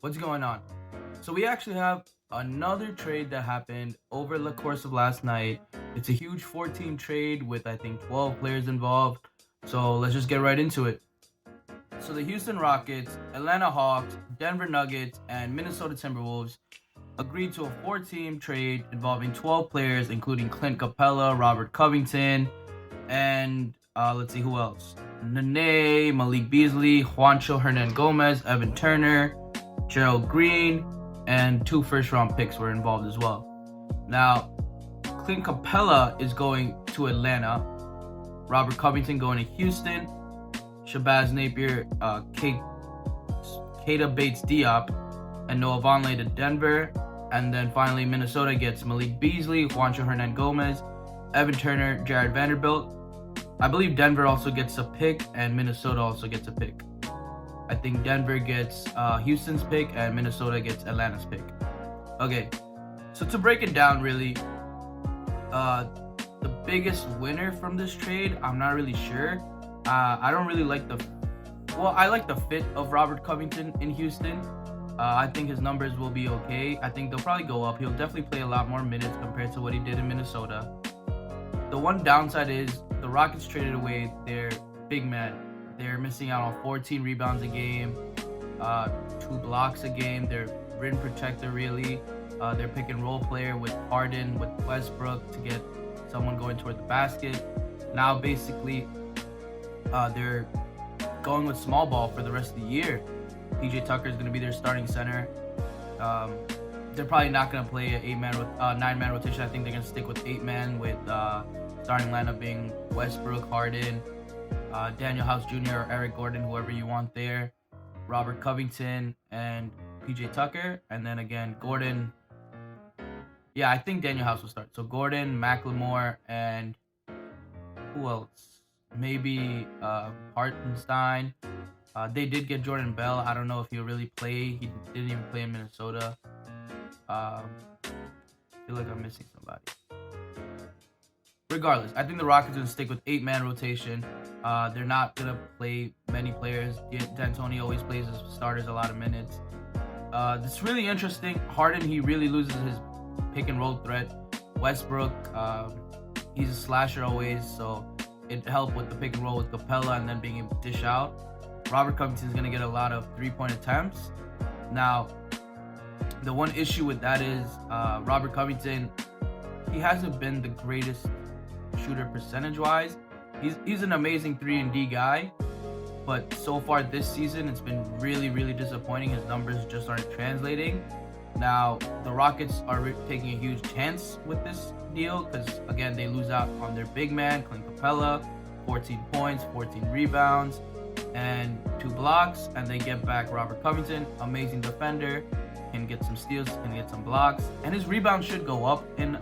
What's going on? So we actually have another trade that happened over the course of last night. It's a huge 14 trade with I think 12 players involved. So let's just get right into it. So the Houston Rockets, Atlanta Hawks, Denver Nuggets, and Minnesota Timberwolves agreed to a four-team trade involving 12 players, including Clint Capela, Robert Covington, and let's see who else. Nene, Malik Beasley, Juancho Hernan Gomez, Evan Turner, Gerald Green, and 2 first-round picks were involved as well. Now, Clint Capela is going to Atlanta, Robert Covington going to Houston, Shabazz Napier, Keita Bates Diop, and Noah Vonleh to Denver. And then finally, Minnesota gets Malik Beasley, Juancho Hernan Gomez, Evan Turner, Jared Vanderbilt. I believe Denver also gets a pick, and Minnesota also gets a pick. I think Denver gets Houston's pick, and Minnesota gets Atlanta's pick. Okay, so to break it down, really, the biggest winner from this trade, I'm not really sure. I don't really like I like the fit of Robert Covington in Houston. I think his numbers will be okay. I think they'll probably go up. He'll definitely play a lot more minutes compared to what he did in Minnesota. The one downside is the Rockets traded away their big man. They're missing out on 14 rebounds a game, 2 blocks a game. Their rim protector, really. Their pick and roll player with Harden, with Westbrook to get someone going toward the basket. Now, basically, they're going with small ball for the rest of the year. PJ Tucker is going to be their starting center. They're probably not going to play an 9-man rotation. I think they're going to stick with 8-man with starting lineup being Westbrook, Harden, Daniel House Jr. or Eric Gordon, whoever you want there, Robert Covington, and PJ Tucker. And then again, Gordon. Yeah, I think Daniel House will start. So Gordon, McLemore, and who else? Maybe Hartenstein. They did get Jordan Bell. I don't know if he'll really play. He didn't even play in Minnesota. I feel like I'm missing somebody. Regardless, I think the Rockets are going to stick with 8-man rotation. They're not going to play many players. D'Antoni always plays his starters a lot of minutes. It's really interesting. Harden, he really loses his pick and roll threat. Westbrook, he's a slasher always, so it helped with the pick and roll with Capela and then being able to dish out. Robert Covington is going to get a lot of 3-point attempts. Now, the one issue with that is Robert Covington, he hasn't been the greatest shooter percentage-wise. He's an amazing 3-and-D guy, but so far this season, it's been really, really disappointing. His numbers just aren't translating. Now, the Rockets are taking a huge chance with this deal because, again, they lose out on their big man, Clint Capela, 14 points, 14 rebounds, and 2 blocks, and they get back Robert Covington, amazing defender, can get some steals, can get some blocks, and his rebound should go up in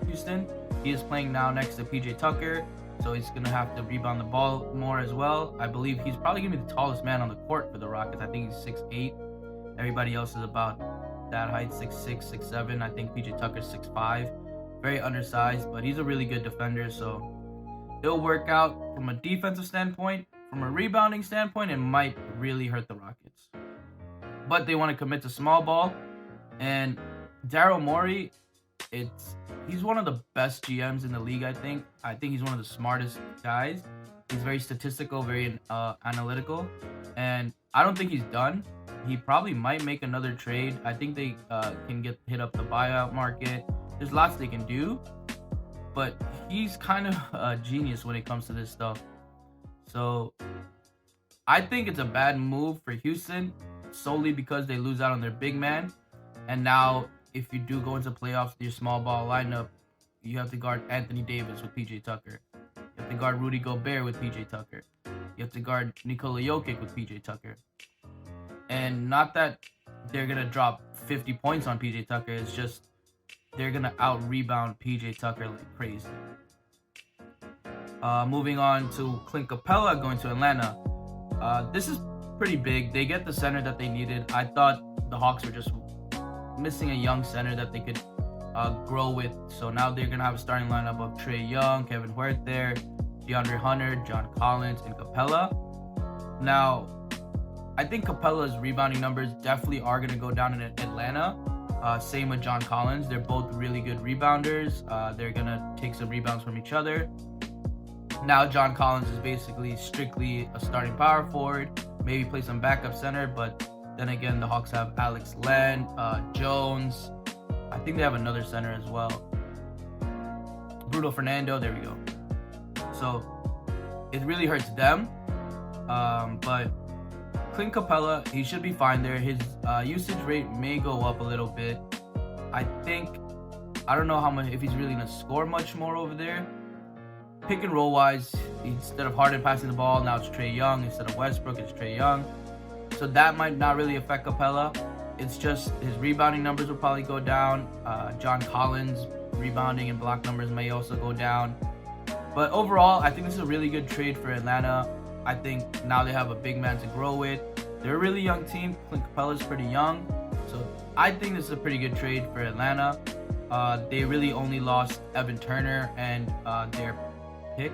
Houston. He is playing now next to PJ Tucker, so he's going to have to rebound the ball more as well. I believe he's probably going to be the tallest man on the court for the Rockets. I think he's 6'8". Everybody else is about that height, 6'6", 6'7". I think PJ Tucker's 6'5". Very undersized, but he's a really good defender, so it'll work out from a defensive standpoint. From a rebounding standpoint, it might really hurt the Rockets. But they want to commit to small ball. And Daryl Morey, he's one of the best GMs in the league, I think. I think he's one of the smartest guys. He's very statistical, very analytical. And I don't think he's done. He probably might make another trade. I think they can hit up the buyout market. There's lots they can do. But he's kind of a genius when it comes to this stuff. So I think it's a bad move for Houston solely because they lose out on their big man. And now if you do go into playoffs with your small ball lineup, you have to guard Anthony Davis with PJ Tucker. You have to guard Rudy Gobert with PJ Tucker. You have to guard Nikola Jokic with PJ Tucker. And not that they're going to drop 50 points on PJ Tucker. It's just they're going to out-rebound PJ Tucker like crazy. Moving on to Clint Capela going to Atlanta. This is pretty big. They get the center that they needed. I thought the Hawks were just missing a young center that they could grow with. So now they're going to have a starting lineup of Trae Young, Kevin Huerter, DeAndre Hunter, John Collins, and Capela. Now, I think Capela's rebounding numbers definitely are going to go down in Atlanta. Same with John Collins. They're both really good rebounders. They're going to take some rebounds from each other. Now John Collins is basically strictly a starting power forward. Maybe play some backup center, but then again, the Hawks have Alex Len, Jones. I think they have another center as well. Bruno Fernando, there we go. So it really hurts them. But Clint Capela, he should be fine there. His usage rate may go up a little bit. I don't know how much, if he's really gonna score much more over there. Pick and roll wise, instead of Harden passing the ball, now it's Trae Young. Instead of Westbrook, it's Trae Young. So that might not really affect Capela. It's just his rebounding numbers will probably go down. John Collins' rebounding and block numbers may also go down. But overall, I think this is a really good trade for Atlanta. I think now they have a big man to grow with. They're a really young team. Clint Capela is pretty young. So I think this is a pretty good trade for Atlanta. They really only lost Evan Turner and their pick.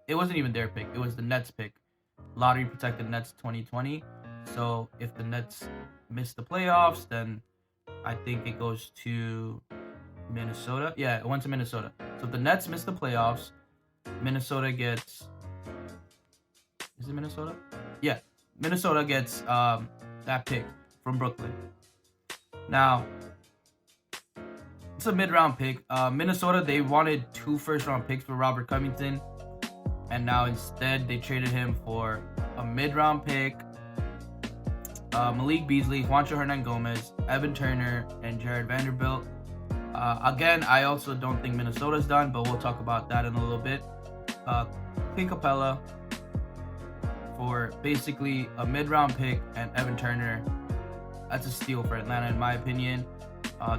It wasn't even their pick. It was the Nets pick. Lottery protected Nets 2020. So if the Nets miss the playoffs, then I think it goes to Minnesota. Yeah, it went to Minnesota. So if the Nets miss the playoffs, Minnesota gets... Is it Minnesota? Yeah, Minnesota gets that pick from Brooklyn. Now, it's a mid-round pick. Minnesota, they wanted 2 first-round picks for Robert Covington, and now instead they traded him for a mid-round pick, Malik Beasley, Juancho Hernan-Gomez, Evan Turner, and Jared Vanderbilt. Again, I also don't think Minnesota's done, but we'll talk about that in a little bit. Clint Capela for basically a mid-round pick and Evan Turner. That's a steal for Atlanta, in my opinion.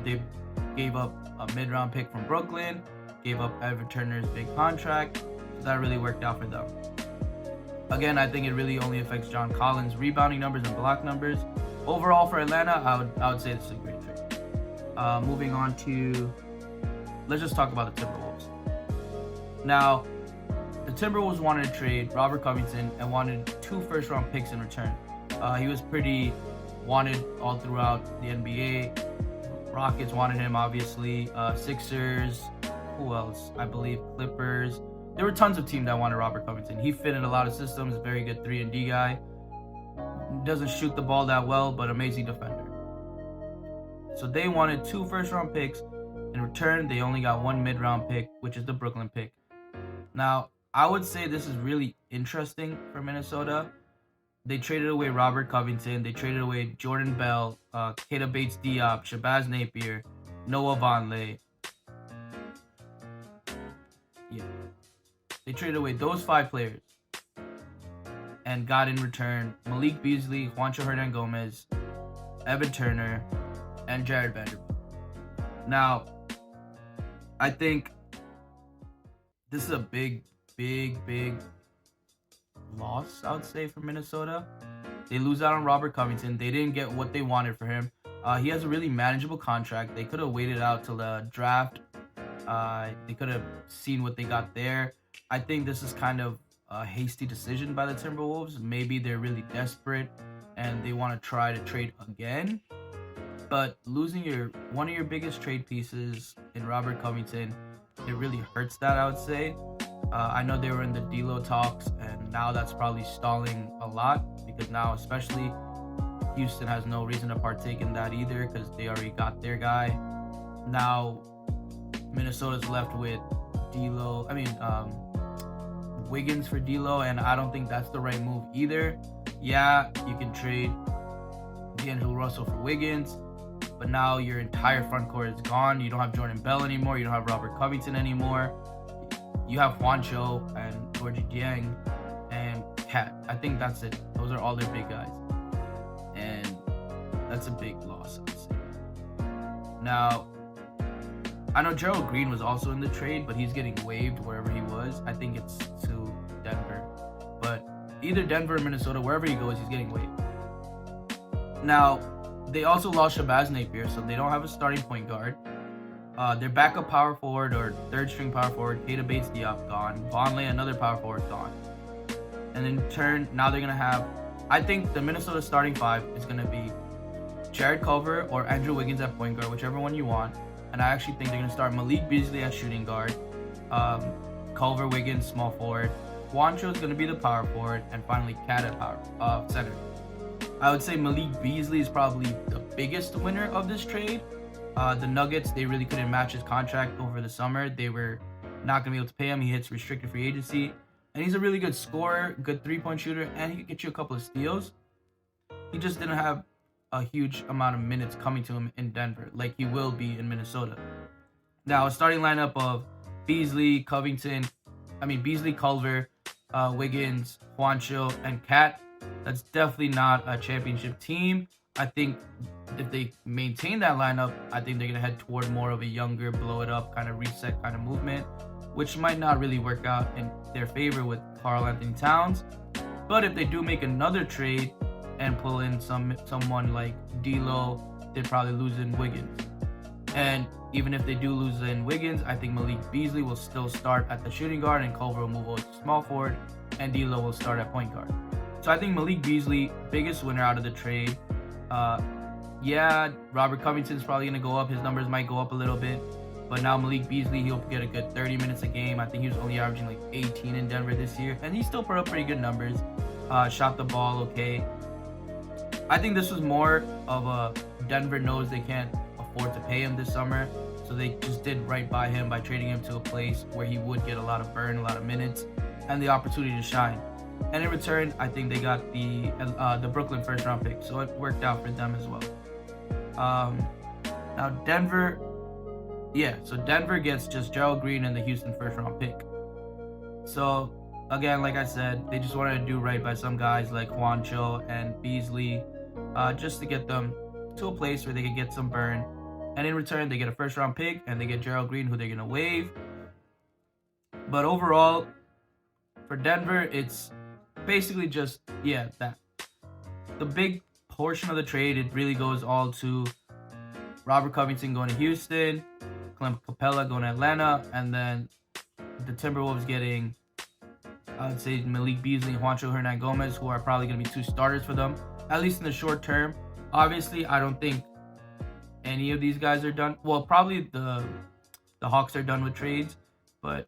They gave up a mid-round pick from Brooklyn, gave up Evan Turner's big contract, so that really worked out for them. Again, I think it really only affects John Collins' rebounding numbers and block numbers. Overall for Atlanta, I would say this is a great trade. Moving on to, let's just talk about the Timberwolves. Now, the Timberwolves wanted to trade Robert Covington and wanted 2 first-round picks in return. He was pretty wanted all throughout the NBA. Rockets wanted him, obviously. Sixers, who else? I believe Clippers. There were tons of teams that wanted Robert Covington. He fit in a lot of systems, very good 3-and-D guy. Doesn't shoot the ball that well, but amazing defender. So they wanted 2 first-round picks. In return, they only got 1 mid-round pick, which is the Brooklyn pick. Now, I would say this is really interesting for Minnesota. They traded away Robert Covington. They traded away Jordan Bell, Keita Bates-Diop, Shabazz Napier, Noah Vonleh. Yeah. They traded away those 5 players and got in return Malik Beasley, Juancho Hernan-Gomez, Evan Turner, and Jared Vanderbilt. Now, I think this is a big loss, I would say, for Minnesota. They lose out on Robert Covington. They didn't get what they wanted for him. He has a really manageable contract. They could have waited out till the draft. They could have seen what they got there. I think this is kind of a hasty decision by the Timberwolves. Maybe they're really desperate and they want to try to trade again. But losing one of your biggest trade pieces in Robert Covington, it really hurts that, I would say. I know they were in the D'Lo talks, and now that's probably stalling a lot because now, especially, Houston has no reason to partake in that either because they already got their guy. Now, Minnesota's left with Wiggins for D'Lo, and I don't think that's the right move either. Yeah, you can trade D'Angelo Russell for Wiggins, but now your entire front court is gone. You don't have Jordan Bell anymore. You don't have Robert Covington anymore. You have Juancho and Georgie Dieng and Cat. I think that's it. Those are all their big guys. And that's a big loss, I would say. Now, I know Gerald Green was also in the trade, but he's getting waived wherever he was. I think it's to Denver. But either Denver or Minnesota, wherever he goes, he's getting waived. Now, they also lost Shabazz Napier, so they don't have a starting point guard. Their backup power forward or third string power forward, Keita Bates-Diop, gone. Vonleh, another power forward, gone. And in turn, now they're going to have I think the Minnesota starting five is going to be Jared Culver or Andrew Wiggins at point guard, whichever one you want. And I actually think they're going to start Malik Beasley at shooting guard, Culver, Wiggins, small forward. Juancho is going to be the power forward, and finally Cat at center. I would say Malik Beasley is probably the biggest winner of this trade. The Nuggets, they really couldn't match his contract over the summer. They were not going to be able to pay him. He hits restricted free agency. And he's a really good scorer, good three-point shooter, and he could get you a couple of steals. He just didn't have a huge amount of minutes coming to him in Denver, like he will be in Minnesota. Now, a starting lineup of Beasley, Culver, Wiggins, Juancho, and Cat. That's definitely not a championship team. I think if they maintain that lineup, I think they're going to head toward more of a younger, blow it up, kind of reset kind of movement, which might not really work out in their favor with Karl-Anthony Towns. But if they do make another trade and pull in someone like D'Lo, they'd probably lose in Wiggins. And even if they do lose in Wiggins, I think Malik Beasley will still start at the shooting guard, and Culver will move over to small forward, and D'Lo will start at point guard. So I think Malik Beasley, biggest winner out of the trade. Robert Covington's probably going to go up. His numbers might go up a little bit. But now Malik Beasley, he'll get a good 30 minutes a game. I think he was only averaging like 18 in Denver this year. And he still put up pretty good numbers. Shot the ball okay. I think this was more of a Denver knows they can't afford to pay him this summer. So they just did right by him by trading him to a place where he would get a lot of burn, a lot of minutes, and the opportunity to shine. And in return, I think they got the Brooklyn first round pick. So it worked out for them as well. Now Denver gets just Gerald Green and the Houston first round pick. So again, like I said, they just wanted to do right by some guys like Juancho and Beasley, just to get them to a place where they could get some burn. And in return, they get a first round pick and they get Gerald Green, who they're going to waive. But overall, for Denver, it's basically just, that. The big portion of the trade, it really goes all to Robert Covington going to Houston, Clint Capela going to Atlanta, and then the Timberwolves getting, I would say, Malik Beasley and Juancho Hernan-Gomez, who are probably going to be two starters for them, at least in the short term. Obviously, I don't think any of these guys are done. Well, probably the Hawks are done with trades, but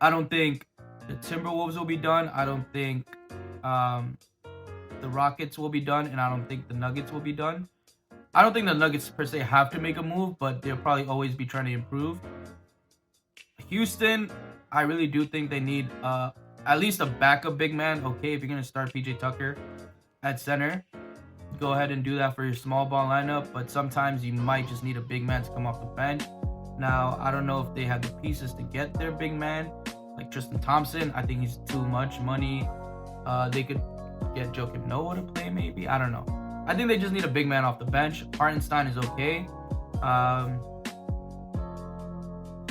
I don't think the Timberwolves will be done. I don't think the Rockets will be done, and I don't think the Nuggets will be done. I don't think the Nuggets per se have to make a move, but they'll probably always be trying to improve. Houston, I really do think they need at least a backup big man. Okay, if you're going to start PJ Tucker at center, go ahead and do that for your small ball lineup, but sometimes you might just need a big man to come off the bench. Now, I don't know if they have the pieces to get their big man, like Tristan Thompson. I think he's too much money. They could get Joakim Noah to play maybe. I don't know. I think they just need a big man off the bench. Hartenstein is okay.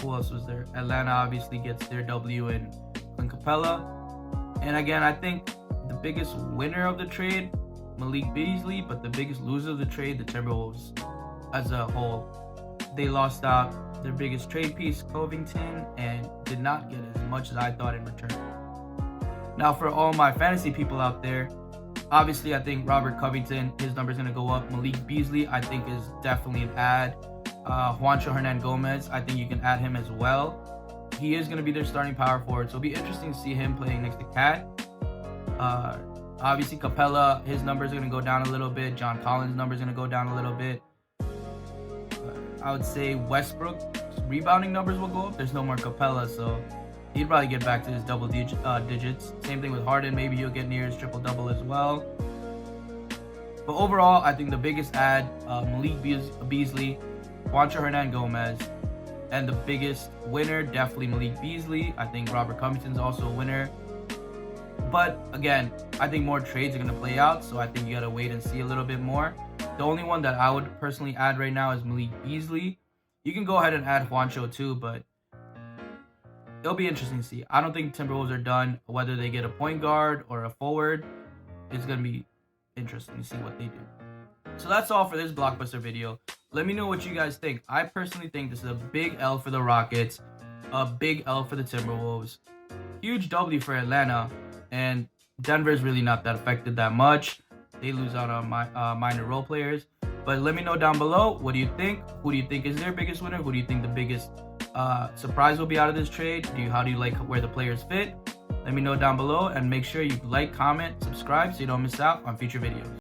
Who else was there? Atlanta obviously gets their W in Clint Capela. And again, I think the biggest winner of the trade, Malik Beasley, but the biggest loser of the trade, the Timberwolves as a whole. They lost out their biggest trade piece, Covington, and did not get as much as I thought in return. Now, for all my fantasy people out there, obviously, I think Robert Covington, his number's going to go up. Malik Beasley, I think, is definitely an add. Juancho Hernan-Gomez, I think you can add him as well. He is going to be their starting power forward, so it'll be interesting to see him playing next to Cat. Obviously, Capela, his numbers are going to go down a little bit. John Collins' numbers are going to go down a little bit. I would say Westbrook's rebounding numbers will go up. There's no more Capela, so he'd probably get back to his double digits. Same thing with Harden. Maybe he'll get near his triple-double as well. But overall, I think the biggest add, Malik Beasley, Juancho Hernan-Gomez, and the biggest winner, definitely Malik Beasley. I think Robert Covington's also a winner. But again, I think more trades are going to play out, so I think you got to wait and see a little bit more. The only one that I would personally add right now is Malik Beasley. You can go ahead and add Juancho too, but it'll be interesting to see. I don't think Timberwolves are done. Whether they get a point guard or a forward, it's going to be interesting to see what they do. So that's all for this blockbuster video. Let me know what you guys think. I personally think this is a big L for the Rockets, a big L for the Timberwolves, huge W for Atlanta, and Denver's really not that affected that much. They lose out on minor role players. But let me know down below, what do you think? Who do you think is their biggest winner? Who do you think the biggest surprise will be out of this trade? How do you like where the players fit? Let me know down below, and make sure you like, comment, subscribe so you don't miss out on future videos.